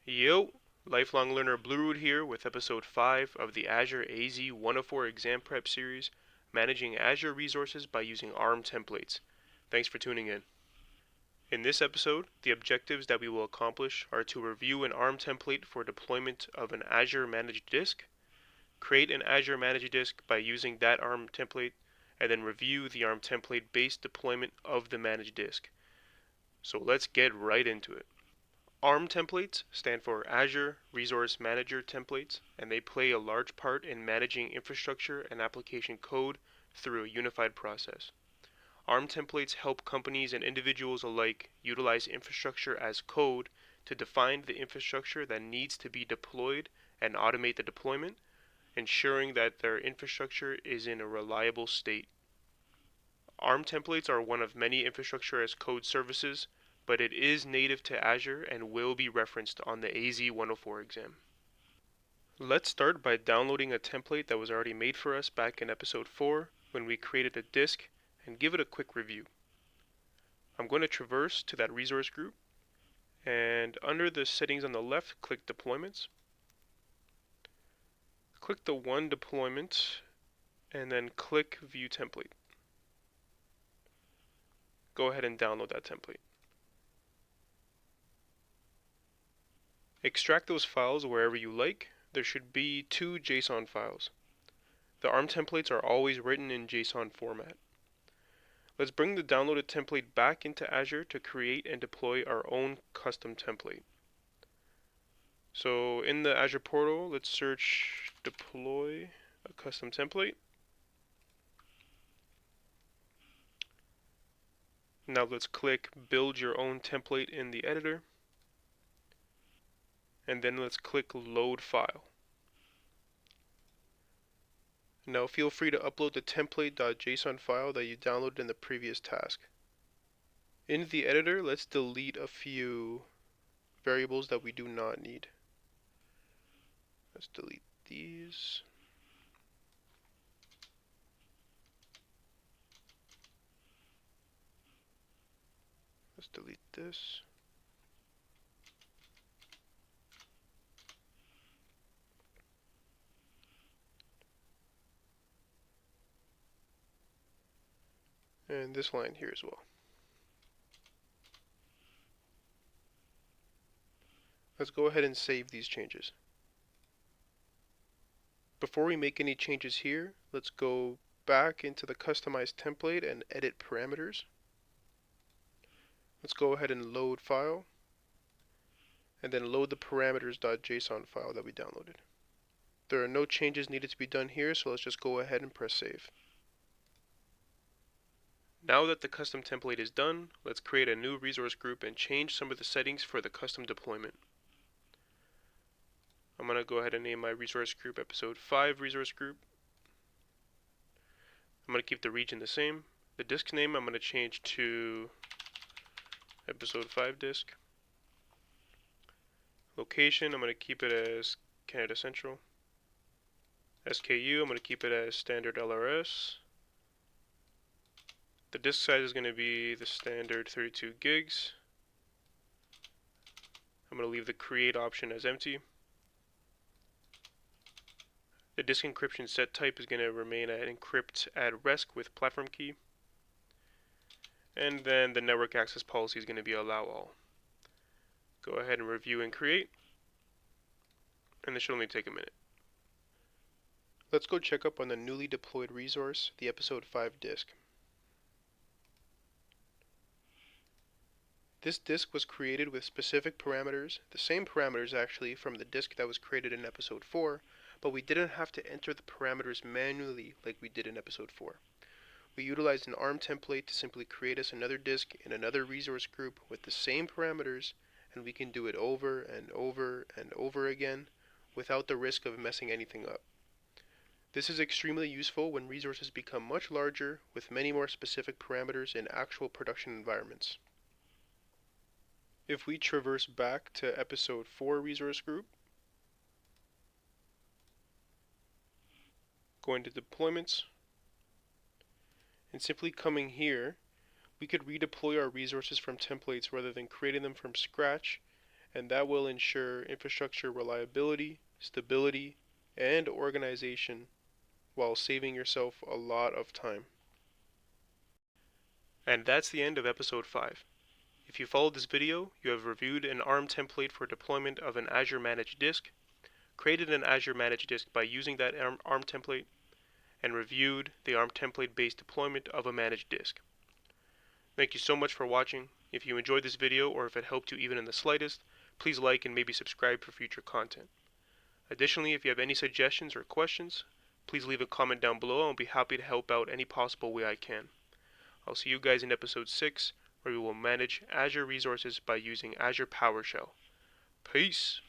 Yo, lifelong learner Blueroot here with episode 5 of the Azure AZ-104 exam prep series, managing Azure resources by using ARM templates. Thanks for tuning in. In this episode, the objectives that we will accomplish are to review an ARM template for deployment of an Azure managed disk, create an Azure managed disk by using that ARM template, and then review the ARM template based deployment of the managed disk. So let's get right into it. ARM templates stand for Azure Resource Manager Templates, and they play a large part in managing infrastructure and application code through a unified process. ARM templates help companies and individuals alike utilize infrastructure as code to define the infrastructure that needs to be deployed and automate the deployment, ensuring that their infrastructure is in a reliable state. ARM templates are one of many infrastructure as code services, but it is native to Azure and will be referenced on the AZ-104 exam. Let's start by downloading a template that was already made for us back in episode 4 when we created a disk and give it a quick review. I'm going to traverse to that resource group, and under the settings on the left, click Deployments. Click the One Deployment and then click View Template. Go ahead and download that template. Extract those files wherever you like. There should be 2 JSON files. The ARM templates are always written in JSON format. Let's bring the downloaded template back into Azure to create and deploy our own custom template. So in the Azure portal, let's search deploy a custom template. Now let's click build your own template in the editor. And then let's click load file. Now feel free to upload the template.json file that you downloaded in the previous task. In the editor, let's delete a few variables that we do not need. Let's delete these. Let's delete this. And this line here as well. Let's go ahead and save these changes. Before we make any changes here, let's go back into the customized template and edit parameters. Let's go ahead and load file, and then load the parameters.json file that we downloaded. There are no changes needed to be done here, so let's just go ahead and press save. Now that the custom template is done, let's create a new resource group and change some of the settings for the custom deployment. I'm going to go ahead and name my resource group episode 5 resource group. I'm going to keep the region the same. The disk name I'm going to change to episode 5 disk. Location I'm going to keep it as Canada Central. SKU I'm going to keep it as standard LRS. The disk size is going to be the standard 32 gigs. I'm going to leave the create option as empty. The disk encryption set type is going to remain at encrypt at rest with platform key. And then the network access policy is going to be allow all. Go ahead and review and create. And this should only take a minute. Let's go check up on the newly deployed resource, the episode 5 disk. This disk was created with specific parameters, the same parameters actually from the disk that was created in episode 4, but we didn't have to enter the parameters manually like we did in episode 4. We utilized an ARM template to simply create us another disk in another resource group with the same parameters, and we can do it over and over and over again without the risk of messing anything up. This is extremely useful when resources become much larger with many more specific parameters in actual production environments. If we traverse back to episode 4 resource group, going to deployments, and simply coming here, we could redeploy our resources from templates rather than creating them from scratch and that will ensure infrastructure reliability, stability, and organization while saving yourself a lot of time. And that's the end of episode 5. If you followed this video, you have reviewed an ARM template for deployment of an Azure Managed Disk, created an Azure Managed Disk by using that ARM template, and reviewed the ARM template-based deployment of a managed disk. Thank you so much for watching. If you enjoyed this video or if it helped you even in the slightest, please like and maybe subscribe for future content. Additionally, if you have any suggestions or questions, please leave a comment down below and I'll be happy to help out any possible way I can. I'll see you guys in episode 6, where we will manage Azure resources by using Azure PowerShell. Peace!